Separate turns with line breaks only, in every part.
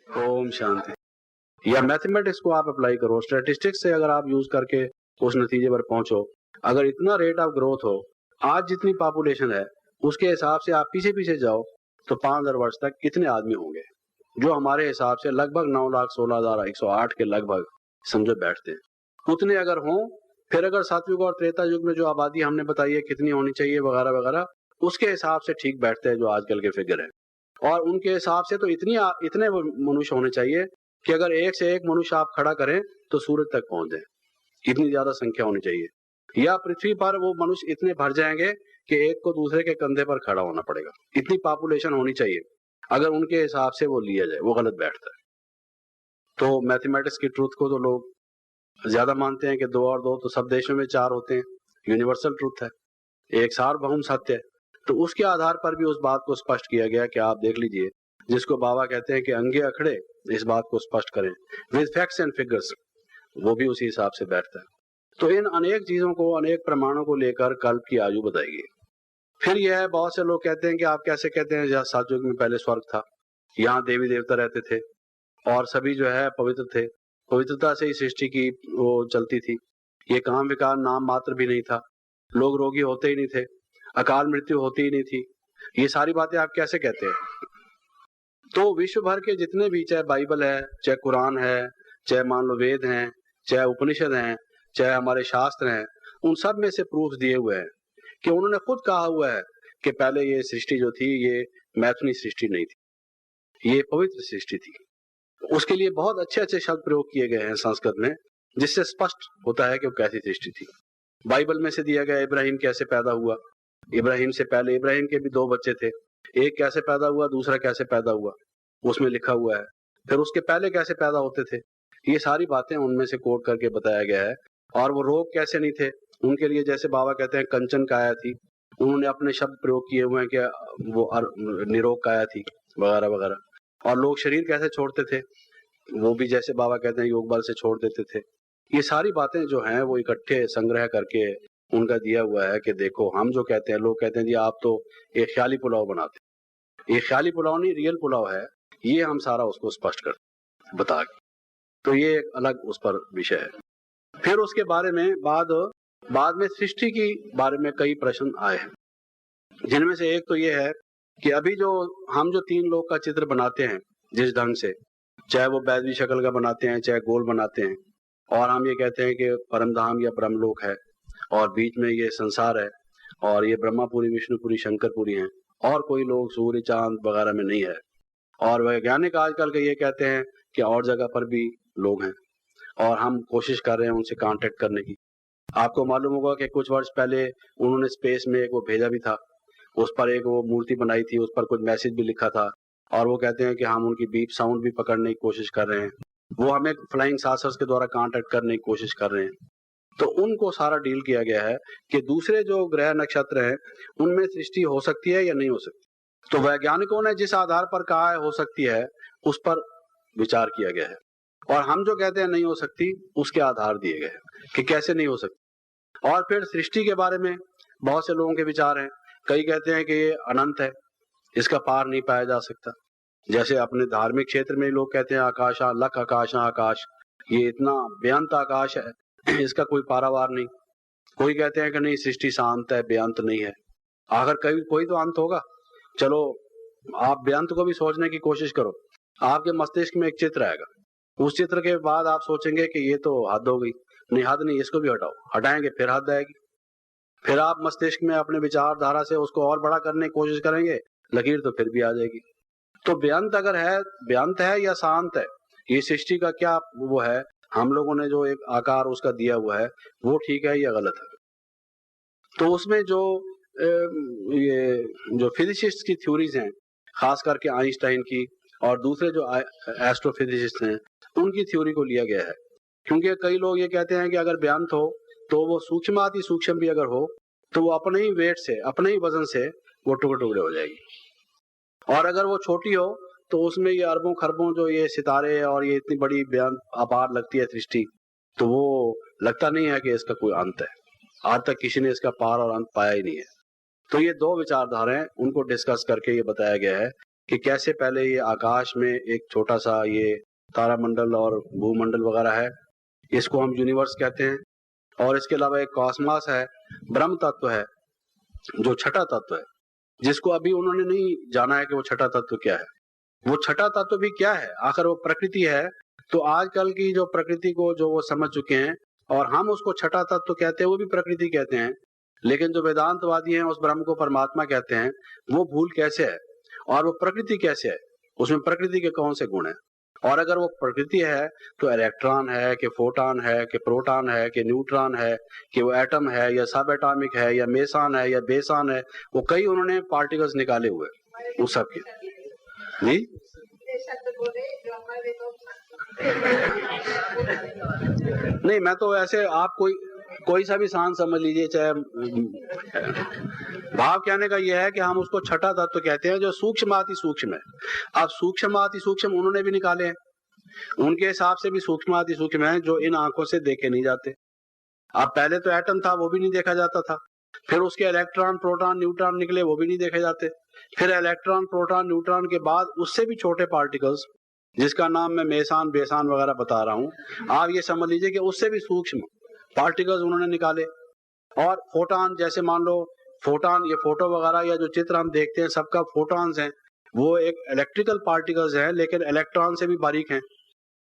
ओम शांति। या मैथमेटिक्स को आप अप्लाई करो, स्टैटिस्टिक्स से अगर आप यूज करके उस नतीजे पर पहुंचो, अगर इतना रेट ऑफ ग्रोथ हो, आज जितनी पॉपुलेशन है उसके हिसाब से आप पीछे पीछे जाओ तो 5000 वर्ष तक कितने आदमी होंगे, जो हमारे हिसाब से लगभग 9,16,108 के लगभग समझो बैठते हैं। उतने अगर हों, फिर अगर सात्विक और त्रेता युग में जो आबादी हमने बताई है कितनी होनी चाहिए वगैरह वगैरह, उसके हिसाब से ठीक बैठते हैं जो आजकल के फिगर है। और उनके हिसाब से तो इतने मनुष्य होने चाहिए कि अगर एक से एक मनुष्य आप खड़ा करें तो सूरज तक पहुंच जाए, इतनी ज्यादा संख्या होनी चाहिए। या पृथ्वी पर वो मनुष्य इतने भर जाएंगे कि एक को दूसरे के कंधे पर खड़ा होना पड़ेगा, इतनी पॉपुलेशन होनी चाहिए। अगर उनके हिसाब से वो लिया जाए, वो गलत बैठता है। तो मैथमेटिक्स की ट्रूथ को तो लोग ज्यादा मानते हैं कि 2 और 2 तो सब देशों में 4 होते हैं, यूनिवर्सल ट्रूथ है, एक सार्वभौम सत्य है। तो उसके आधार पर भी उस बात को स्पष्ट किया गया कि आप देख लीजिए, जिसको बाबा कहते हैं कि अंगे अखड़े इस बात को स्पष्ट करें विद फैक्ट्स एंड फिगर्स, वो भी उसी हिसाब से बैठता है। तो इन अनेक चीजों को, अनेक प्रमाणों को लेकर कल्प की आयु बताई गई। फिर यह है, बहुत से लोग कहते हैं कि आप कैसे कहते हैं जहाँ सतयुग में पहले स्वर्ग था, यहाँ देवी देवता रहते थे और सभी जो है पवित्र थे, पवित्रता से ही सृष्टि की वो चलती थी, ये काम विकार नाम मात्र भी नहीं था, लोग रोगी होते ही नहीं थे, अकाल मृत्यु होती ही नहीं थी, ये सारी बातें आप कैसे कहते हैं? तो विश्व भर के जितने भी, चाहे बाइबल है, चाहे कुरान है, चाहे मान लो वेद हैं, चाहे उपनिषद हैं, चाहे हमारे शास्त्र हैं, उन सब में से प्रूफ दिए हुए हैं कि उन्होंने खुद कहा हुआ है कि पहले ये सृष्टि जो थी ये मैथुनी सृष्टि नहीं थी, ये पवित्र सृष्टि थी। उसके लिए बहुत अच्छे अच्छे शब्द प्रयोग किए गए हैं संस्कृत में, जिससे स्पष्ट होता है कि वो कैसी सृष्टि थी। बाइबल में से दिया गया इब्राहिम कैसे पैदा हुआ, इब्राहिम से पहले इब्राहिम के भी 2 बच्चे थे, एक कैसे पैदा हुआ, दूसरा कैसे पैदा हुआ, उसमें लिखा हुआ है। फिर उसके पहले कैसे पैदा होते थे, ये सारी बातें उनमें से कोट करके बताया गया है। और वो रोग कैसे नहीं थे, उनके लिए जैसे बाबा कहते हैं कंचन काया थी, उन्होंने अपने शब्द प्रयोग किए हुए हैं कि वो निरोग काया थी वगैरह वगैरह। और लोग शरीर कैसे छोड़ते थे, वो भी जैसे बाबा कहते हैं योग बल से छोड़ देते थे। ये सारी बातें जो हैं वो इकट्ठे संग्रह करके उनका दिया हुआ है कि देखो, हम जो कहते हैं, लोग कहते हैं जी आप तो एक ख्याली पुलाव बनाते हैं, ये ख्याली पुलाव नहीं, रियल पुलाव है, ये हम सारा उसको स्पष्ट कर बता के। तो ये एक अलग उस पर विषय है। फिर उसके बारे में बाद में सृष्टि की बारे में कई प्रश्न आए हैं, जिनमें से एक तो ये है कि अभी जो हम जो 3 लोक का चित्र बनाते हैं जिस ढंग से, चाहे वो बैदवी शक्ल का बनाते हैं, चाहे गोल बनाते हैं, और हम ये कहते हैं कि परमधाम या ब्रह्मलोक है और बीच में ये संसार है और ये ब्रह्मापुरी, विष्णुपुरी, शंकरपुरी हैं, और कोई लोग सूर्य चांद वगैरह में नहीं है। और वैज्ञानिक आजकल के ये कहते हैं कि और जगह पर भी लोग हैं और हम कोशिश कर रहे हैं उनसे कांटेक्ट करने की। आपको मालूम होगा कि कुछ वर्ष पहले उन्होंने स्पेस में एक वो भेजा भी था, उस पर एक वो मूर्ति बनाई थी, उस पर कुछ मैसेज भी लिखा था, और वो कहते हैं कि हम उनकी बीप साउंड भी पकड़ने की कोशिश कर रहे हैं, वो हमें फ्लाइंग सासर्स के द्वारा कांटेक्ट करने की कोशिश कर रहे हैं। तो उनको सारा डील किया गया है कि दूसरे जो ग्रह नक्षत्र हैं उनमें सृष्टि हो सकती है या नहीं हो सकती। तो वैज्ञानिकों ने जिस आधार पर कहा है हो सकती है, उस पर विचार किया गया है, और हम जो कहते हैं नहीं हो सकती, उसके आधार दिए गए हैं कि कैसे नहीं हो सकती। और फिर सृष्टि के बारे में बहुत से लोगों के विचार हैं, कई कहते हैं कि ये अनंत है, इसका पार नहीं पाया जा सकता। जैसे अपने धार्मिक क्षेत्र में लोग कहते हैं आकाशा लख आकाशा आकाश, ये इतना बेअंत आकाश है, इसका कोई पारावार नहीं। कोई कहते हैं कि नहीं, सृष्टि शांत है, बेअंत नहीं है, आखिर कोई तो अंत होगा। चलो आप बेअंत को भी सोचने की कोशिश करो, आपके मस्तिष्क में एक चित्र आएगा, उस चित्र के बाद आप सोचेंगे कि ये तो हद हो गई, नहीं हद नहीं, इसको भी हटाओ, हटाएंगे फिर हद आएगी, फिर आप मस्तिष्क में अपने विचारधारा से उसको और बड़ा करने की कोशिश करेंगे, लकीर तो फिर भी आ जाएगी। तो बेअंत अगर है, बेअंत है या शांत है, ये सृष्टि का क्या वो है, हम लोगों ने जो एक आकार उसका दिया हुआ है वो ठीक है या गलत है। तो उसमें ये जो फिजिसिस्ट की थ्योरीज हैं, खास करके आइंस्टाइन की और दूसरे जो एस्ट्रोफिजिसिस्ट हैं, उनकी थ्योरी को लिया गया है। क्योंकि कई लोग ये कहते हैं कि अगर बेअंत हो तो वो सूक्ष्माति सूक्ष्म भी अगर हो तो वो अपने ही वेट से, अपने ही वजन से वो टुकड़े टुकड़े हो जाएगी, और अगर वो छोटी हो तो उसमें ये अरबों खरबों जो ये सितारे और ये इतनी बड़ी बेअंत अपार लगती है सृष्टि, तो वो लगता नहीं है कि इसका कोई अंत है। आज तक किसी ने इसका पार और अंत पाया ही नहीं है। तो ये 2 विचारधाराएं, उनको डिस्कस करके ये बताया गया है कि कैसे पहले ये आकाश में एक छोटा सा ये तारामंडल और भूमंडल वगैरह है, इसको हम यूनिवर्स कहते हैं, और इसके अलावा एक कॉस्मॉस है, ब्रह्म तत्व है जो छठा तत्व है, जिसको अभी उन्होंने नहीं जाना है कि वो छठा तत्व क्या है। वो छठा तत्व भी क्या है, आखिर वो प्रकृति है। तो आजकल की जो प्रकृति को जो वो समझ चुके हैं और हम उसको छठा तत्व कहते हैं, वो भी प्रकृति कहते हैं, लेकिन जो वेदांतवादी हैं उस ब्रह्म को परमात्मा कहते हैं। वो भूल कैसे है और वो प्रकृति कैसे है, उसमें प्रकृति के कौन से गुण है, और अगर वो प्रकृति है तो इलेक्ट्रॉन है कि फोटॉन है कि प्रोटॉन है कि न्यूट्रॉन है कि वो एटम है या सब एटॉमिक है या मेसान है या बेसान है, वो कई उन्होंने पार्टिकल्स निकाले हुए उस सब के। जी नहीं, मैं तो ऐसे आप कोई सा भी शान समझ लीजिए, चाहे भाव कहने का यह है कि हम उसको छठा तत्व कहते हैं जो सूक्ष्माति सूक्ष्म है। अब सूक्ष्माति सूक्ष्म उन्होंने भी निकाले हैं, उनके हिसाब से भी सूक्ष्माति सूक्ष्म है जो इन आंखों से देखे नहीं जाते। अब पहले तो एटम था, वो भी नहीं देखा जाता था, फिर उसके इलेक्ट्रॉन प्रोटॉन न्यूट्रॉन निकले, वो भी नहीं देखे जाते, फिर इलेक्ट्रॉन प्रोटॉन न्यूट्रॉन के बाद उससे भी छोटे पार्टिकल्स जिसका नाम मैं मेसान बेसान वगैरह बता रहा हूं, आप ये समझ लीजिए कि उससे भी सूक्ष्म पार्टिकल्स उन्होंने निकाले। और फोटॉन, जैसे मान लो फोटॉन, ये फोटो वगैरह या जो चित्र हम देखते हैं सबका फोटॉन्स हैं, वो एक इलेक्ट्रिकल पार्टिकल्स हैं लेकिन इलेक्ट्रॉन से भी बारीक हैं,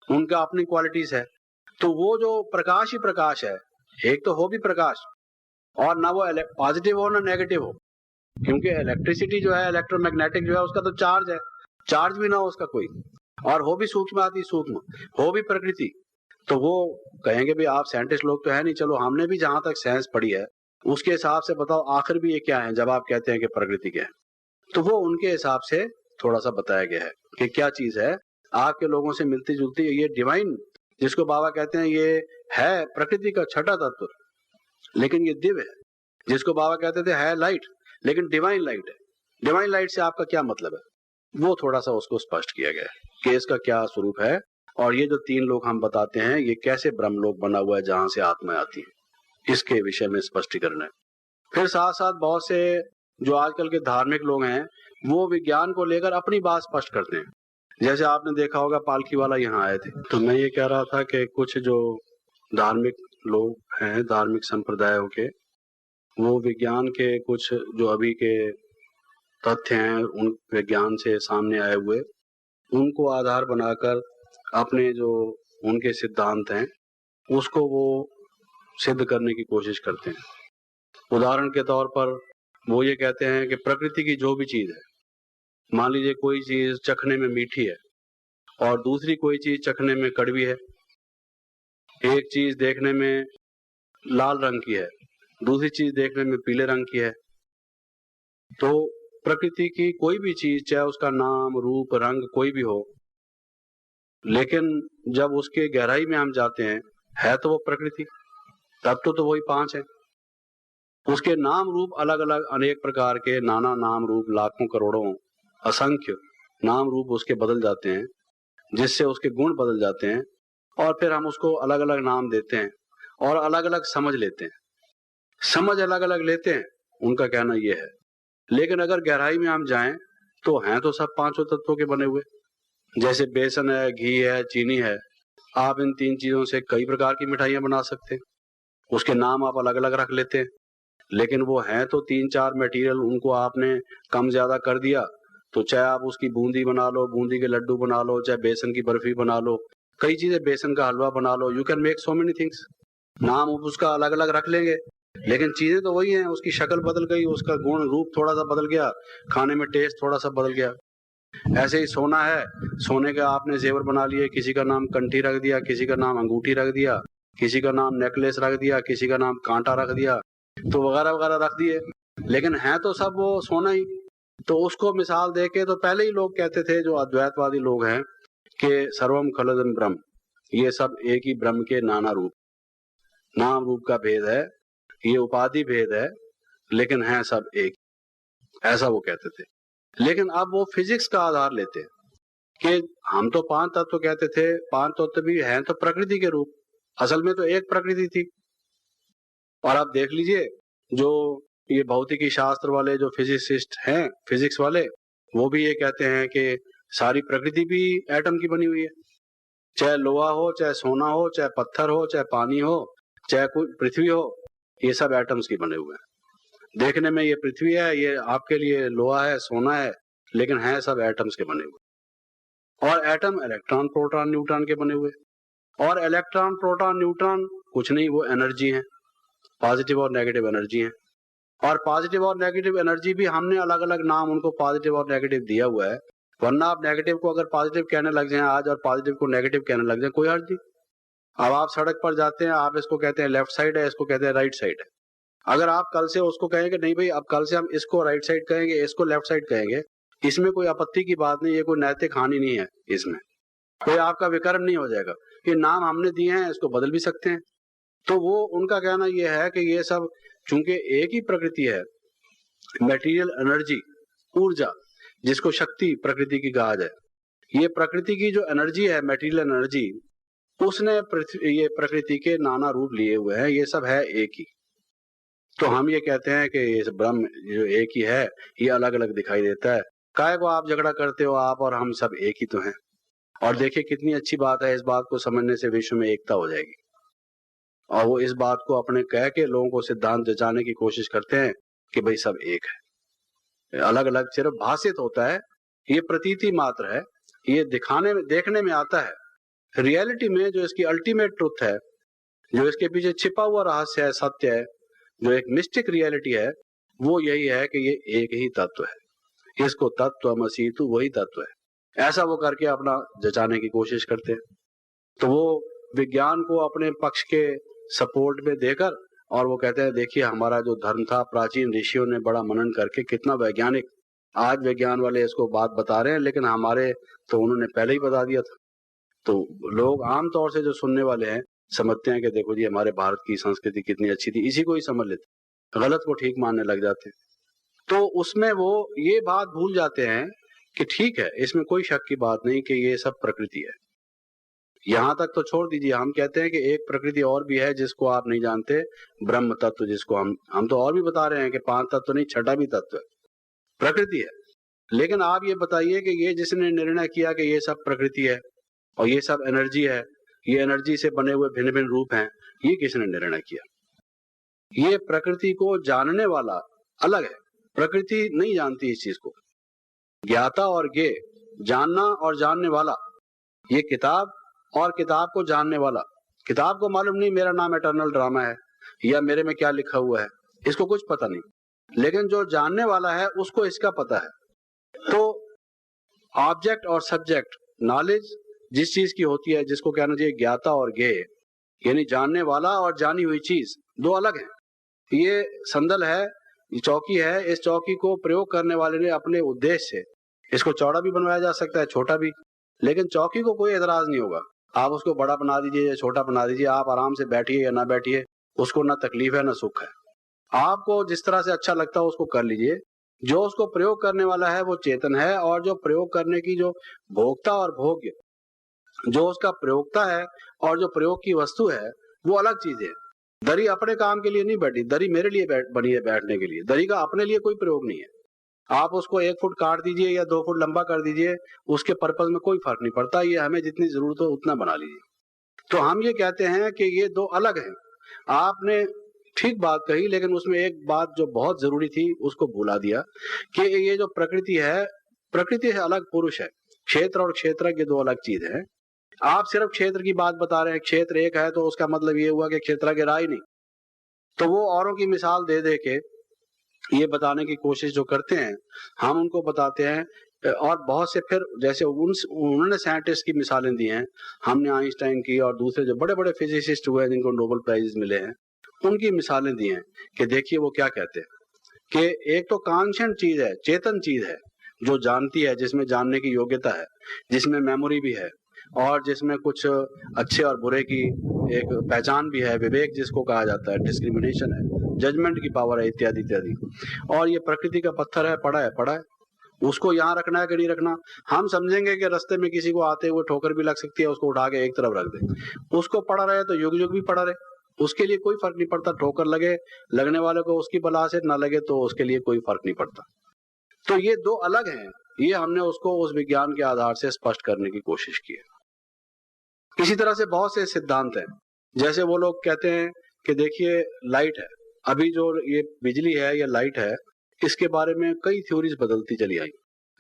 उनका अपनी क्वालिटीज है। तो वो जो प्रकाश ही प्रकाश है, एक तो हो भी प्रकाश, और ना वो पॉजिटिव हो ना नेगेटिव हो, क्योंकि इलेक्ट्रिसिटी जो है, इलेक्ट्रोमैग्नेटिक जो है, उसका तो चार्ज है, चार्ज भी ना हो उसका कोई, और हो भी सूक्ष्म अति सूक्ष्म, हो भी प्रकृति। तो वो कहेंगे भी आप साइंटिस्ट लोग तो है नहीं, चलो हमने भी जहां तक साइंस पढ़ी है उसके हिसाब से बताओ आखिर भी ये क्या है, जब आप कहते हैं कि प्रकृति क्या है। तो वो उनके हिसाब से थोड़ा सा बताया गया है कि क्या चीज है आपके लोगों से मिलती जुलती। ये डिवाइन जिसको बाबा कहते हैं, ये है प्रकृति का छठा तत्व, लेकिन ये दिव्य है, जिसको बाबा कहते थे है लाइट, लेकिन डिवाइन लाइट है। डिवाइन लाइट से आपका क्या मतलब है, वो थोड़ा सा उसको स्पष्ट किया गया है कि इसका क्या स्वरूप है, और ये जो तीन लोग हम बताते हैं ये कैसे ब्रह्मलोक बना हुआ है जहां से आत्मा आती है, इसके विषय में स्पष्टीकरण है। फिर साथ साथ बहुत से जो आजकल के धार्मिक लोग हैं वो विज्ञान को लेकर अपनी बात स्पष्ट करते हैं। जैसे आपने देखा होगा पालकी वाला यहाँ आए थे, तो मैं ये कह रहा था कि कुछ जो धार्मिक लोग हैं, धार्मिक संप्रदायों के, वो विज्ञान के कुछ जो अभी के तथ्य हैं उन विज्ञान से सामने आए हुए, उनको आधार बनाकर अपने जो उनके सिद्धांत हैं उसको वो सिद्ध करने की कोशिश करते हैं। उदाहरण के तौर पर वो ये कहते हैं कि प्रकृति की जो भी चीज है, मान लीजिए कोई चीज चखने में मीठी है और दूसरी कोई चीज चखने में कड़वी है, एक चीज देखने में लाल रंग की है, दूसरी चीज देखने में पीले रंग की है, तो प्रकृति की कोई भी चीज, चाहे उसका नाम रूप रंग कोई भी हो, लेकिन जब उसके गहराई में हम जाते हैं है तो वो प्रकृति, तत्व तो वही पांच है। उसके नाम रूप अलग अलग अनेक प्रकार के, नाना नाम रूप, लाखों करोड़ों असंख्य नाम रूप उसके बदल जाते हैं, जिससे उसके गुण बदल जाते हैं, और फिर हम उसको अलग अलग नाम देते हैं और अलग अलग समझ लेते हैं, समझ अलग अलग लेते हैं, उनका कहना यह है। लेकिन अगर गहराई में हम जाएं तो हैं तो सब पांचों तत्वों के बने हुए। जैसे बेसन है, घी है, चीनी है, आप इन तीन चीजों से कई प्रकार की मिठाइयां बना सकते हैं, उसके नाम आप अलग अलग रख लेते हैं, लेकिन वो हैं तो तीन चार मटेरियल, उनको आपने कम ज्यादा कर दिया तो चाहे आप उसकी बूंदी बना लो, बूंदी के लड्डू बना लो, चाहे बेसन की बर्फी बना लो, कई चीजें, बेसन का हलवा बना लो, you can make so many things. नाम उसका अलग अलग रख लेंगे लेकिन चीजें तो वही हैं, उसकी शक्ल बदल गई, उसका गुण रूप थोड़ा सा बदल गया, खाने में टेस्ट थोड़ा सा बदल गया। ऐसे ही सोना है, सोने का आपने जेवर बना लिए, किसी का नाम कंठी रख दिया, किसी का नाम अंगूठी रख दिया, किसी का नाम नेकलेस रख दिया, किसी का नाम कांटा रख दिया, तो वगैरह वगैरह रख दिए, लेकिन है तो सब वो सोना ही। तो उसको मिसाल देके तो पहले ही लोग कहते थे, जो अद्वैतवादी लोग हैं, कि सर्वम खलदम ब्रह्म, ये सब एक ही ब्रह्म के नाना रूप, नाम रूप का भेद है, ये उपाधि भेद है, लेकिन है सब एक, ऐसा वो कहते थे। लेकिन अब वो फिजिक्स का आधार लेते हैं कि हम तो पांच तत्व कहते थे, पांच तत्व भी हैं तो प्रकृति के रूप, असल में तो एक प्रकृति थी। और आप देख लीजिए जो ये भौतिकी शास्त्र वाले जो फिजिसिस्ट हैं, फिजिक्स वाले, वो भी ये कहते हैं कि सारी प्रकृति भी एटम की बनी हुई है, चाहे लोहा हो, चाहे सोना हो, चाहे पत्थर हो, चाहे पानी हो, चाहे कोई पृथ्वी हो, ये सब एटम्स की बने हुए हैं। देखने में ये पृथ्वी है, ये आपके लिए लोहा है, सोना है, लेकिन है सब एटम्स के बने हुए। और एटम इलेक्ट्रॉन प्रोटॉन न्यूट्रॉन के बने हुए, और इलेक्ट्रॉन प्रोटॉन न्यूट्रॉन कुछ नहीं, वो एनर्जी है, पॉजिटिव और नेगेटिव एनर्जी है। और पॉजिटिव और नेगेटिव एनर्जी भी हमने अलग अलग नाम उनको पॉजिटिव और नेगेटिव दिया हुआ है, वरना आप नेगेटिव को अगर पॉजिटिव कहने लग जाएं आज और पॉजिटिव को नेगेटिव कहने लग जाएं, कोई हर्ज नहीं। अब आप सड़क पर जाते हैं, आप इसको कहते हैं लेफ्ट साइड है, इसको कहते हैं राइट साइड है। अगर आप कल से उसको कहेंगे नहीं भाई अब कल से हम इसको राइट साइड कहेंगे, इसको लेफ्ट साइड कहेंगे, इसमें कोई आपत्ति की बात नहीं है, कोई नैतिक हानि नहीं है, इसमें कोई आपका विकर्म नहीं हो जाएगा। ये नाम हमने दिए हैं, इसको बदल भी सकते हैं। तो वो उनका कहना ये है कि ये सब चूंकि एक ही प्रकृति है, मटेरियल एनर्जी, ऊर्जा, जिसको शक्ति प्रकृति की कहा जाए, ये प्रकृति की जो एनर्जी है, मटेरियल एनर्जी, उसने ये प्रकृति के नाना रूप लिए हुए हैं, ये सब है एक ही। तो हम ये कहते हैं कि ये ब्रह्म जो एक ही है, ये अलग अलग दिखाई देता है। काहे को आप झगड़ा करते हो, आप और हम सब एक ही तो हैं। और देखिए कितनी अच्छी बात है, इस बात को समझने से विश्व में एकता हो जाएगी। और वो इस बात को अपने कह के लोगों को सिद्धांत जचाने की कोशिश करते हैं कि भाई सब एक है, अलग अलग सिर्फ भाषित होता है, ये प्रतीति मात्र है, ये दिखाने में देखने में आता है। रियलिटी में जो इसकी अल्टीमेट ट्रुथ है, जो इसके पीछे छिपा हुआ रहस्य है, सत्य है, जो एक मिस्टिक रियलिटी है, वो यही है कि ये एक ही तत्व है, इसको तत्त्वमसि तु वही तत्व है, ऐसा वो करके अपना जचाने की कोशिश करते हैं। तो वो विज्ञान को अपने पक्ष के सपोर्ट में देकर, और वो कहते हैं देखिए हमारा जो धर्म था, प्राचीन ऋषियों ने बड़ा मनन करके कितना वैज्ञानिक, आज विज्ञान वाले इसको बात बता रहे हैं, लेकिन हमारे तो उन्होंने पहले ही बता दिया था। तो लोग आमतौर से जो सुनने वाले हैं समझते हैं कि देखो जी हमारे भारत की संस्कृति कितनी अच्छी थी, इसी को ही समझ लेते, गलत को ठीक मानने लग जाते। तो उसमें वो ये बात भूल जाते हैं कि ठीक है, इसमें कोई शक की बात नहीं कि ये सब प्रकृति है। यहां तक तो छोड़ दीजिए, हम कहते हैं कि एक प्रकृति और भी है जिसको आप नहीं जानते, ब्रह्म तत्व, जिसको हम तो और भी बता रहे हैं कि 5 तत्व नहीं, 6ठा भी तत्व है, प्रकृति है। लेकिन आप ये बताइए कि ये जिसने निर्णय किया कि ये सब प्रकृति है और ये सब एनर्जी है, ये एनर्जी से बने हुए भिन्न भिन्न रूप हैं, ये किसने निर्णय किया? ये प्रकृति को जानने वाला अलग है, प्रकृति नहीं जानती इस चीज को। ज्ञाता और ज्ञेय, जानना और जानने वाला, ये किताब और किताब को जानने वाला। किताब को मालूम नहीं मेरा नाम एटर्नल ड्रामा है या मेरे में क्या लिखा हुआ है, इसको कुछ पता नहीं, लेकिन जो जानने वाला है उसको इसका पता है। तो ऑब्जेक्ट और सब्जेक्ट, नॉलेज जिस चीज की होती है, जिसको कहना चाहिए ज्ञाता और ज्ञेय, यानी जानने वाला और जानी हुई चीज दो अलग हैं। ये संदल है, ये चौकी है, इस चौकी को प्रयोग करने वाले ने अपने उद्देश्य से, इसको चौड़ा भी बनवाया जा सकता है, छोटा भी, लेकिन चौकी को कोई एतराज नहीं होगा। आप उसको बड़ा बना दीजिए या छोटा बना दीजिए, आप आराम से बैठिए या ना बैठिए, उसको ना तकलीफ है ना सुख है। आपको जिस तरह से अच्छा लगता है उसको कर लीजिए। जो उसको प्रयोग करने वाला है वो चेतन है, और जो प्रयोग करने की जो भोक्ता और भोग्य, जो उसका प्रयोगता है और जो प्रयोग की वस्तु है, वो अलग चीज है। दरी अपने काम के लिए नहीं बैठी, दरी मेरे लिए बनी है बैठने के लिए, दरी का अपने लिए कोई प्रयोग नहीं है। आप उसको 1 फुट काट दीजिए या 2 फुट लंबा कर दीजिए, उसके पर्पज में कोई फर्क नहीं पड़ता, ये हमें जितनी जरूरत हो उतना बना लीजिए। तो हम ये कहते हैं कि ये दो अलग हैं। आपने ठीक बात कही, लेकिन उसमें एक बात जो बहुत जरूरी थी उसको भुला दिया कि ये जो प्रकृति है, प्रकृति से अलग पुरुष है। क्षेत्र और क्षेत्रज्ञ दो अलग चीज है। आप सिर्फ क्षेत्र की बात बता रहे हैं, क्षेत्र एक है तो उसका मतलब ये हुआ कि क्षेत्रज्ञ रहा ही नहीं। तो वो औरों की मिसाल दे दे के ये बताने की कोशिश जो करते हैं, हम उनको बताते हैं। और बहुत से फिर जैसे उन्होंने साइंटिस्ट की मिसालें दी हैं, हमने आइंस्टाइन की और दूसरे जो बड़े बड़े फिजिसिस्ट हुए हैं जिनको नोबेल प्राइज मिले हैं, उनकी मिसालें दी हैं कि देखिए वो क्या कहते हैं कि एक तो कॉन्शियंट चीज है, चेतन चीज है, जो जानती है, जिसमें जानने की योग्यता है, जिसमें मेमोरी भी है, और जिसमें कुछ अच्छे और बुरे की एक पहचान भी है, विवेक जिसको कहा जाता है, डिस्क्रिमिनेशन है, जजमेंट की पावर है, इत्यादि इत्यादि। और ये प्रकृति का पत्थर है, पड़ा है, उसको यहाँ रखना है कि नहीं रखना। हम समझेंगे कि रास्ते में किसी को आते हुए ठोकर भी लग सकती है, उसको उठा के एक तरफ रख दे, उसको पड़ा रहे तो युग युग भी पड़ा रहे, उसके लिए कोई फर्क नहीं पड़ता। ठोकर लगे लगने वाले को उसकी बला से, ना लगे तो उसके लिए कोई फर्क नहीं पड़ता। तो ये दो अलग हैं, ये हमने उसको उस विज्ञान के आधार से स्पष्ट करने की कोशिश की है। इसी तरह से बहुत से सिद्धांत हैं, जैसे वो लोग कहते हैं कि देखिए लाइट है, अभी जो ये बिजली है या लाइट है, इसके बारे में कई थ्योरीज बदलती चली आई।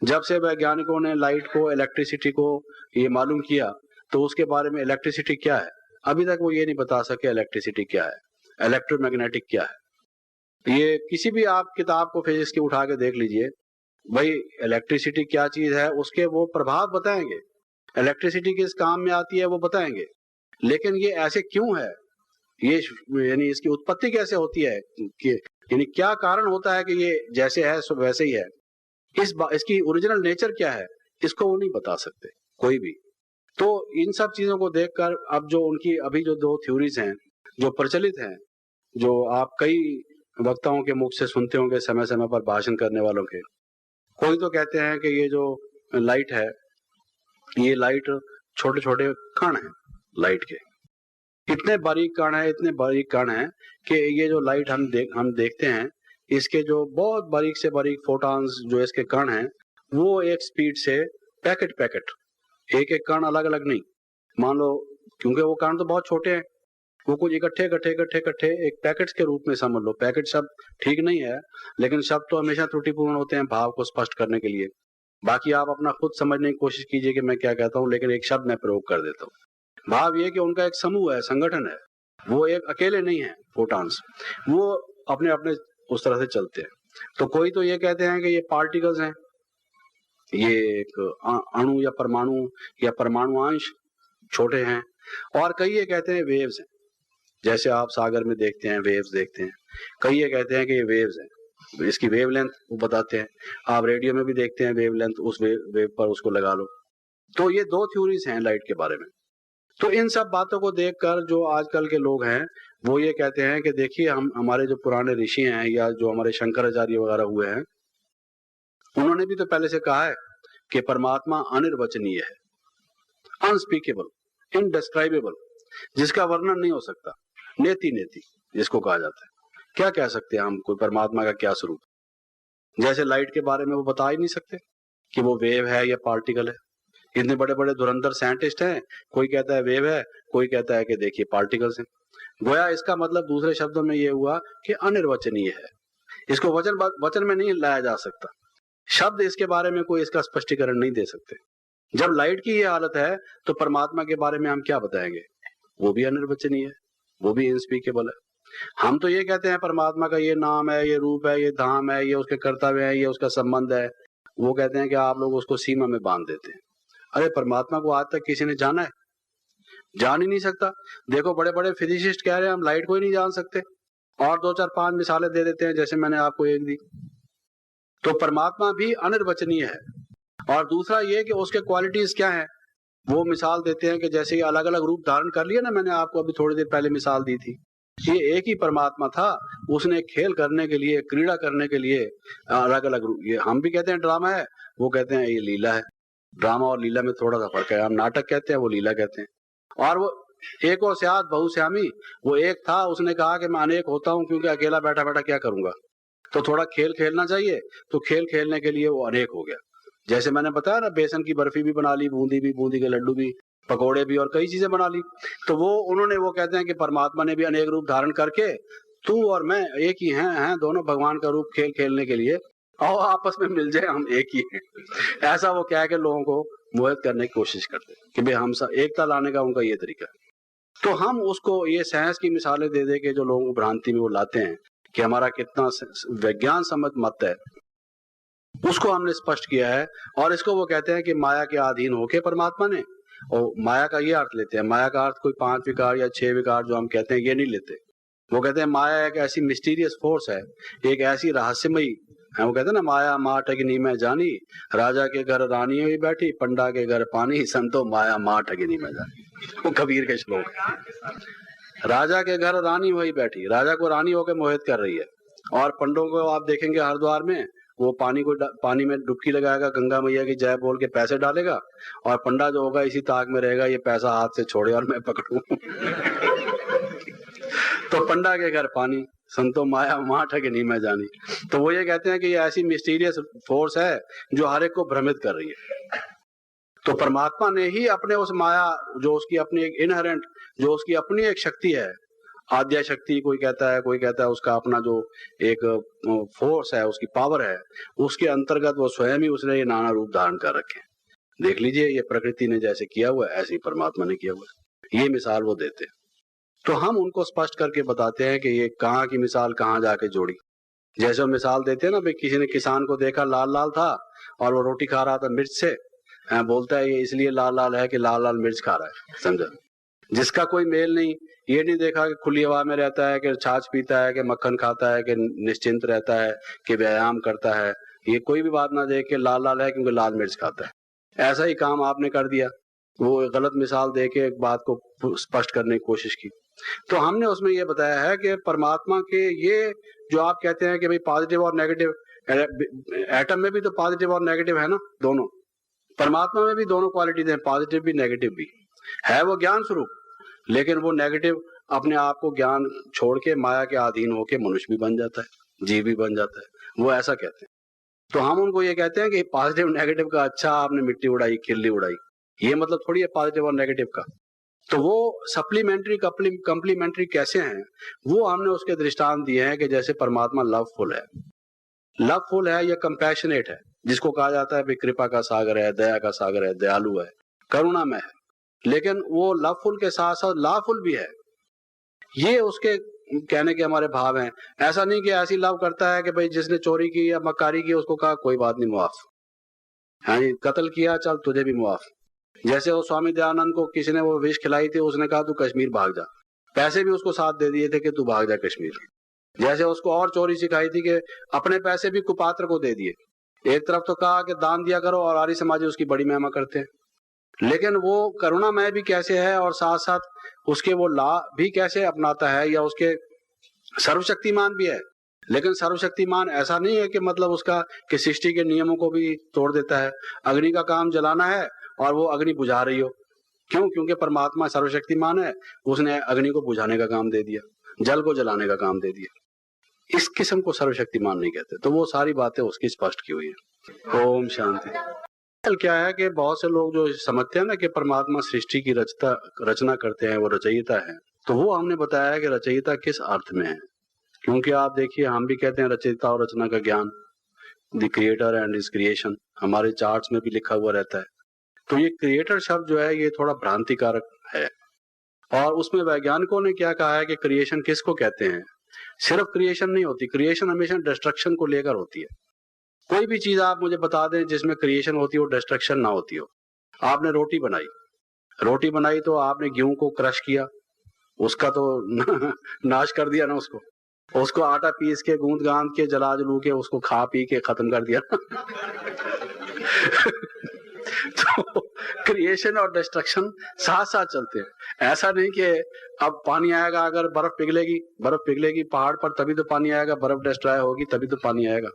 जब से वैज्ञानिकों ने लाइट को, इलेक्ट्रिसिटी को ये मालूम किया, तो उसके बारे में इलेक्ट्रिसिटी क्या है, अभी तक वो ये नहीं बता सके इलेक्ट्रिसिटी क्या है, इलेक्ट्रोमैग्नेटिक क्या है। ये किसी भी आप किताब को फिजिक्स की उठा के देख लीजिए, भाई इलेक्ट्रिसिटी क्या चीज है, उसके वो प्रभाव बताएंगे, इलेक्ट्रिसिटी किस काम में आती है वो बताएंगे, लेकिन ये ऐसे क्यों है, ये यानी इसकी उत्पत्ति कैसे होती है, कि यानी क्या कारण होता है कि ये जैसे है सो वैसे ही है, इसकी ओरिजिनल नेचर क्या है, इसको वो नहीं बता सकते कोई भी। तो इन सब चीजों को देखकर अब जो उनकी अभी जो दो थ्योरीज हैं जो प्रचलित हैं, जो आप कई वक्ताओं के मुख से सुनते होंगे समय समय पर भाषण करने वालों के, कोई तो कहते हैं कि ये जो लाइट है, ये लाइट छोटे छोटे कण हैं लाइट के, इतने बारीक कण है, इतने बारीक कण है कि ये जो लाइट हम देखते हैं, इसके जो बहुत बारीक से बारीक फोटॉन्स जो इसके कण हैं, वो एक स्पीड से पैकेट एक एक कण अलग अलग नहीं, मान लो, क्योंकि वो कण तो बहुत छोटे हैं, वो कुछ इकट्ठे एक पैकेट्स के रूप में समझ लो। पैकेट शब्द ठीक नहीं है, लेकिन शब्द तो हमेशा त्रुटिपूर्ण होते हैं भाव को स्पष्ट करने के लिए। बाकी आप अपना खुद समझने की कोशिश कीजिए कि मैं क्या कहता हूँ, लेकिन एक शब्द मैं प्रयोग कर देता हूँ। भाव ये कि उनका एक समूह है, संगठन है, वो एक अकेले नहीं है फोटॉन्स, वो अपने अपने उस तरह से चलते हैं। तो कोई तो ये कहते हैं कि ये पार्टिकल्स हैं, ये एक अणु या परमाणु अंश छोटे हैं, और कई ये कहते हैं वेव्स हैं, जैसे आप सागर में देखते हैं वेव्स देखते हैं, कई ये कहते हैं कि ये वेव्स हैं, इसकी वेवलेंथ वो बताते हैं, आप रेडियो में भी देखते हैं वेवलेंथ, उस वेव पर उसको लगा लो। तो ये दो थ्योरीज हैं लाइट के बारे में। तो इन सब बातों को देखकर जो आजकल के लोग हैं वो ये कहते हैं कि देखिए हमारे जो पुराने ऋषि हैं या जो हमारे शंकराचार्य वगैरह हुए हैं, उन्होंने भी तो पहले से कहा है कि परमात्मा अनिर्वचनीय है, अनस्पीकेबल, इनडिस्क्राइबेबल, जिसका वर्णन नहीं हो सकता, नेति जिसको कहा जाता है। क्या कह सकते हैं हम कोई परमात्मा का क्या स्वरूप, जैसे लाइट के बारे में वो बता ही नहीं सकते कि वो वेव है या पार्टिकल है। इतने बड़े बड़े धुरंधर साइंटिस्ट हैं, कोई कहता है वेव है, कोई कहता है कि देखिए पार्टिकल्स हैं। गोया इसका मतलब दूसरे शब्दों में ये हुआ कि अनिर्वचनीय है, इसको वचन में नहीं लाया जा सकता, शब्द इसके बारे में कोई इसका स्पष्टीकरण नहीं दे सकते। जब लाइट की ये हालत है तो परमात्मा के बारे में हम क्या बताएंगे, वो भी अनिर्वचनीय है, वो भी इनस्पीकेबल है। हम तो ये कहते हैं परमात्मा का ये नाम है, ये रूप है, ये धाम है, ये उसके कर्तव्य है, ये उसका संबंध है, वो कहते हैं कि आप लोग उसको सीमा में बांध देते हैं। अरे परमात्मा को आज तक किसी ने जाना है? जान ही नहीं सकता। देखो बड़े बड़े फिजिसिस्ट कह रहे हैं हम लाइट को ही नहीं जान सकते, और 2 4 5 मिसालें दे देते हैं, जैसे मैंने आपको एक दी। तो परमात्मा भी अनिर्वचनीय है। और दूसरा ये कि उसके क्वालिटीज क्या है, वो मिसाल देते हैं कि जैसे ये अलग अलग रूप धारण कर लिया ना, मैंने आपको अभी थोड़ी देर पहले मिसाल दी थी, ये एक ही परमात्मा था, उसने खेल करने के लिए, क्रीड़ा करने के लिए अलग अलग रूप, ये हम भी कहते हैं ड्रामा है, वो कहते हैं ये लीला है। ड्रामा और लीला में थोड़ा सा फर्क है, हम नाटक कहते हैं, वो लीला कहते हैं। और वो एक और स्याद बहुश्यामी, वो एक था, उसने कहा कि मैं अनेक होता हूँ क्योंकि अकेला बैठा बैठा क्या करूंगा, तो थोड़ा खेल खेलना चाहिए, तो खेल खेलने के लिए वो अनेक हो गया। जैसे मैंने बताया ना, बेसन की बर्फी भी बना ली, बूंदी के लड्डू भी, पकोड़े भी, और कई चीजें बना ली। तो वो कहते हैं कि परमात्मा ने भी अनेक रूप धारण करके, तू और मैं एक ही हैं दोनों भगवान का रूप खेल खेलने के लिए, और आपस में मिल जाए, हम एक ही हैं। ऐसा वो क्या है कि लोगों को मोहित करने की कोशिश करते हैं कि भाई हम सब एकता लाने का उनका ये तरीका है। तो हम उसको ये साइंस की मिसालें दे दे के जो लोगों को भ्रांति में वो लाते हैं कि हमारा कितना विज्ञान सम्मत मत है, उसको हमने स्पष्ट किया है। और इसको वो कहते हैं कि माया के अधीन होके परमात्मा ने, और माया का ये अर्थ लेते हैं, माया का अर्थ कोई 5 विकार या 6 विकार जो हम कहते हैं ये नहीं लेते। वो कहते हैं माया एक ऐसी मिस्टीरियस फोर्स है, एक ऐसी रहस्यमयी है। वो कहते हैं ना, माया माँ ठगिनी में जानी, राजा के घर रानी हुई बैठी, पंडा के घर पानी, संतो माया माँ ठगिनी में जानी। वो कबीर के श्लोक। राजा के घर रानी हुई बैठी, राजा को रानी होकर मोहित कर रही है, और पंडों को आप देखेंगे हरिद्वार में, वो पानी में डुबकी लगाएगा, गंगा मैया की जय बोल के पैसे डालेगा, और पंडा जो होगा इसी ताक में रहेगा, ये पैसा हाथ से छोड़े और मैं पकड़ूं। तो पंडा के घर पानी, संतो माया मां ठगे नहीं मैं जानी। तो वो ये कहते हैं कि ये ऐसी मिस्टीरियस फोर्स है जो हर एक को भ्रमित कर रही है। तो परमात्मा ने ही अपने उस माया, जो उसकी अपनी एक इनहेरेंट, जो उसकी अपनी एक शक्ति है, आद्या शक्ति कोई कहता है उसका अपना जो एक फोर्स है, उसकी पावर है, उसके अंतर्गत वो स्वयं ही उसने ये नाना रूप धारण कर रखे। देख लीजिए, ये प्रकृति ने जैसे किया हुआ है ऐसे ही परमात्मा ने किया हुआ है। ये मिसाल वो देते हैं, तो हम उनको स्पष्ट करके बताते हैं कि ये कहाँ की मिसाल कहाँ जाके जोड़ी। जैसे वो मिसाल देते हैं ना, भाई किसी ने किसान को देखा लाल लाल था और वो रोटी खा रहा था मिर्च से, बोलता है ये इसलिए लाल लाल है कि लाल लाल मिर्च खा रहा है, समझा। जिसका कोई मेल नहीं, ये नहीं देखा कि खुली हवा में रहता है, कि छाछ पीता है, कि मक्खन खाता है, कि निश्चिंत रहता है, कि व्यायाम करता है, ये कोई भी बात ना देख के लाल लाल है क्योंकि लाल मिर्च खाता है। ऐसा ही काम आपने कर दिया, वो गलत मिसाल दे के एक बात को स्पष्ट करने की कोशिश की। तो हमने उसमें ये बताया है कि परमात्मा के ये जो आप कहते हैं कि भाई पॉजिटिव और नेगेटिव, एटम में भी तो पॉजिटिव और नेगेटिव है ना, दोनों। परमात्मा में भी दोनों क्वालिटीज हैं, पॉजिटिव भी नेगेटिव भी है। वो ज्ञान स्वरूप, लेकिन वो नेगेटिव अपने आप को ज्ञान छोड़ के माया के अधीन होके मनुष्य भी बन जाता है, जीव भी बन जाता है, वो ऐसा कहते हैं। तो हम उनको ये कहते हैं कि पॉजिटिव नेगेटिव का अच्छा आपने मिट्टी उड़ाई, खिल्ली उड़ाई, ये मतलब थोड़ी है पॉजिटिव और नेगेटिव का। तो वो सप्लीमेंट्री कंप्लीमेंट्री कैसे हैं, वो हमने उसके दृष्टांत दिए हैं कि जैसे परमात्मा लवफुल है या कंपैशनेट है, जिसको कहा जाता है भाई कृपा का सागर है, दया का सागर है, दयालु है, करुणामय है, लेकिन वो लवफुल के साथ साथ लाफुल भी है। ये उसके कहने के हमारे भाव हैं। ऐसा नहीं कि ऐसी लव करता है कि भाई जिसने चोरी की या मक्कारी की उसको कहा कोई बात नहीं मुआफ, हाँ कत्ल किया चल तुझे भी मुआफ। जैसे वो स्वामी दयानंद को किसी ने वो विष खिलाई थी, उसने कहा तू कश्मीर भाग जा, पैसे भी उसको साथ दे दिए थे कि तू भाग जा कश्मीर। जैसे उसको और चोरी सिखाई थी कि अपने पैसे भी कुपात्र को दे दिए। एक तरफ तो कहा कि दान दिया करो और आर्य समाजी उसकी बड़ी महिमा करते हैं, लेकिन वो करुणामय भी कैसे है और साथ साथ उसके वो ला भी कैसे अपनाता है, या उसके सर्वशक्तिमान भी है। लेकिन सर्वशक्तिमान ऐसा नहीं है कि मतलब उसका कि सृष्टि के नियमों को भी तोड़ देता है। अग्नि का काम जलाना है और वो अग्नि बुझा रही हो, क्यों? क्योंकि परमात्मा सर्वशक्तिमान है, उसने अग्नि को बुझाने का काम दे दिया, जल को जलाने का काम दे दिया। इस किस्म को सर्वशक्तिमान नहीं कहते। तो वो सारी बातें उसकी स्पष्ट की हुई है। ओम शांति। क्या है कि बहुत से लोग जो समझते हैं ना कि परमात्मा सृष्टि की रचना करते हैं, वो रचयिता है, तो वो हमने बताया है कि रचयिता किस अर्थ में है। क्योंकि आप देखिए, हम भी कहते हैं रचयिता और रचना का ज्ञान, the creator and his creation, हमारे चार्ट्स में भी लिखा हुआ रहता है। तो ये क्रिएटर शब्द जो है ये थोड़ा भ्रांतिकारक है, और उसमें वैज्ञानिकों ने क्या कहा है कि क्रिएशन किसको कहते हैं। सिर्फ क्रिएशन नहीं होती, क्रिएशन हमेशा डिस्ट्रक्शन को लेकर होती है। कोई भी चीज आप मुझे बता दें जिसमें क्रिएशन होती हो, डिस्ट्रक्शन ना होती हो। आपने रोटी बनाई तो आपने गेहूं को क्रश किया, उसका तो नाश कर दिया ना, उसको आटा पीस के गूंद गांद के जला जलू के उसको खा पी के खत्म कर दिया। तो क्रिएशन और डिस्ट्रक्शन साथ साथ चलते हैं। ऐसा नहीं कि अब पानी आएगा, अगर बर्फ पिघलेगी पहाड़ पर तभी तो पानी आएगा, बर्फ डिस्ट्रॉय होगी तभी तो पानी आएगा।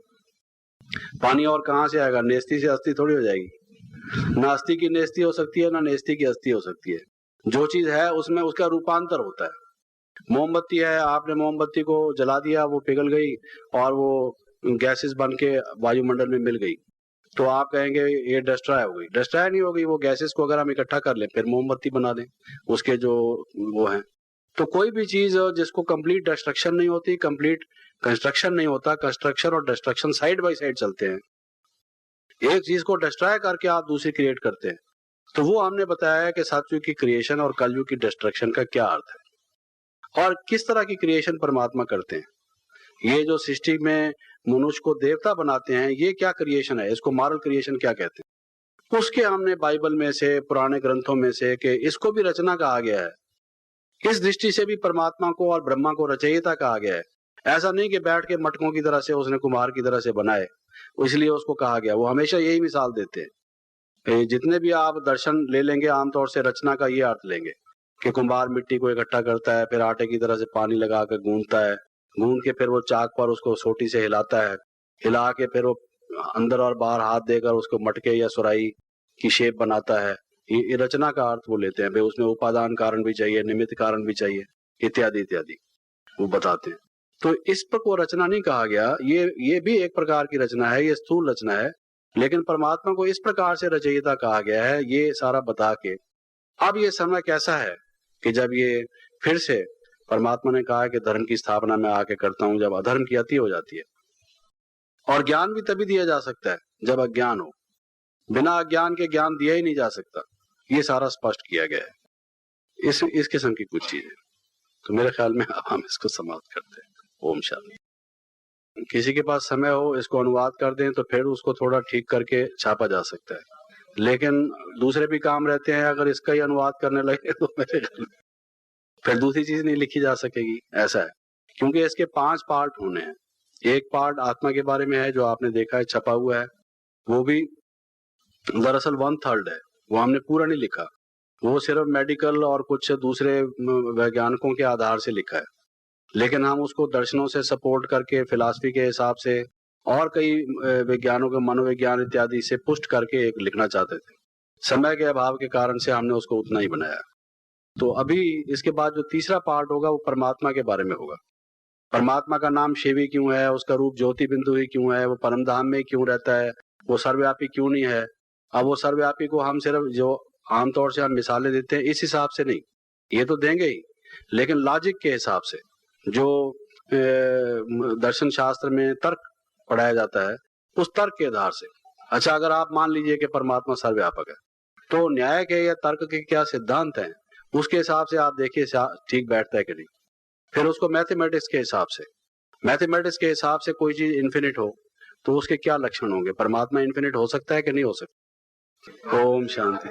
पानी और कहां से आएगा? नेस्ती से अस्थि थोड़ी हो जाएगी। ना अस्थि की नेस्ती हो सकती है, ना नेस्ती की अस्थि हो सकती है। जो चीज है उसमें उसका रूपांतर होता है। मोमबत्ती है, आपने मोमबत्ती को जला दिया, वो पिघल गई और वो गैसेस बन के वायुमंडल में मिल गई, तो आप कहेंगे ये डिस्ट्रॉय हो गई। डिस्ट्रॉय नहीं हो गई, वो गैसेस को अगर हम इकट्ठा कर लें फिर मोमबत्ती बना दें, उसके जो वो हैं। तो कोई भी चीज जिसको कंप्लीट डिस्ट्रक्शन नहीं होती, कंप्लीट कंस्ट्रक्शन नहीं होता, कंस्ट्रक्शन और डिस्ट्रक्शन साइड बाय साइड चलते हैं। एक चीज को डिस्ट्रॉय करके आप दूसरी क्रिएट करते हैं। तो वो हमने बताया है कि सतयुग की क्रिएशन और कलयुग की डिस्ट्रक्शन का क्या अर्थ है और किस तरह की क्रिएशन परमात्मा करते हैं। ये जो सृष्टि में मनुष्य को देवता बनाते हैं, ये क्या क्रिएशन है, इसको मॉरल क्रिएशन क्या कहते हैं। उसके हमने बाइबल में से, पुराने ग्रंथों में से कि इसको भी रचना कहा गया है। इस दृष्टि से भी परमात्मा को और ब्रह्मा को रचयिता कहा गया है। ऐसा नहीं कि बैठ के मटकों की तरह से उसने कुम्हार की तरह से बनाए, इसलिए उसको कहा गया। वो हमेशा यही मिसाल देते हैं। जितने भी आप दर्शन ले लेंगे आमतौर से रचना का ये अर्थ लेंगे कि कुम्हार मिट्टी को इकट्ठा करता है, फिर आटे की तरह से पानी लगा कर गूंथता है, गूंथ के फिर वो चाक पर उसको सोटी से हिलाता है, हिला के फिर वो अंदर और बाहर हाथ देकर उसको मटके या सुराई की शेप बनाता है। ये रचना का अर्थ वो लेते हैं। भाई उसमें उपादान कारण भी चाहिए, निमित्त कारण भी चाहिए, इत्यादि इत्यादि वो बताते हैं। तो इस पर को रचना नहीं कहा गया, ये भी एक प्रकार की रचना है, ये स्थूल रचना है, लेकिन परमात्मा को इस प्रकार से रचयिता कहा गया है, ये सारा बता के। अब ये समय कैसा है कि जब ये फिर से परमात्मा ने कहा है कि धर्म की स्थापना मैं आके करता हूं, जब अधर्म की अति हो जाती है। और ज्ञान भी तभी दिया जा सकता है जब अज्ञान हो, बिना अज्ञान के ज्ञान दिया ही नहीं जा सकता, ये सारा स्पष्ट किया गया है। इस किस्म की कुछ चीजें, तो मेरे ख्याल में अब हम इसको समाप्त करते हैं। ओम शांति। किसी के पास समय हो इसको अनुवाद कर दें तो फिर उसको थोड़ा ठीक करके छापा जा सकता है, लेकिन दूसरे भी काम रहते हैं, अगर इसका ही अनुवाद करने लगे तो मेरे ख्याल में फिर दूसरी चीज नहीं लिखी जा सकेगी, ऐसा है। क्योंकि इसके 5 पार्ट होने हैं। एक पार्ट आत्मा के बारे में है जो आपने देखा है छपा हुआ है, वो भी दरअसल 1/3 है, वो हमने पूरा नहीं लिखा, वो सिर्फ मेडिकल और कुछ दूसरे वैज्ञानिकों के आधार से लिखा है, लेकिन हम उसको दर्शनों से सपोर्ट करके फिलॉसफी के हिसाब से और कई विज्ञानों के मनोविज्ञान इत्यादि से पुष्ट करके एक लिखना चाहते थे। समय के अभाव के कारण से हमने उसको उतना ही बनाया। तो अभी इसके बाद जो तीसरा पार्ट होगा वो परमात्मा के बारे में होगा। परमात्मा का नाम शिवी क्यों है, उसका रूप ज्योति बिंदु ही क्यों है, वो परम धाम में क्यों रहता है, वो सर्वव्यापी क्यों नहीं है। अब वो सर्वव्यापी को हम सिर्फ जो आमतौर से हम मिसालें देते हैं इस हिसाब से नहीं, ये तो देंगे ही, लेकिन लॉजिक के हिसाब से जो दर्शन शास्त्र में तर्क पढ़ाया जाता है उस तर्क के आधार से। अच्छा, अगर आप मान लीजिए कि परमात्मा सर्वव्यापक है, तो न्याय के या तर्क के क्या सिद्धांत हैं उसके हिसाब से आप देखिए ठीक बैठता है कि नहीं। फिर उसको मैथमेटिक्स के हिसाब से कोई चीज इन्फिनिट हो तो उसके क्या लक्षण होंगे, परमात्मा इन्फिनिट हो सकता है कि नहीं हो सकता। ओम शांति।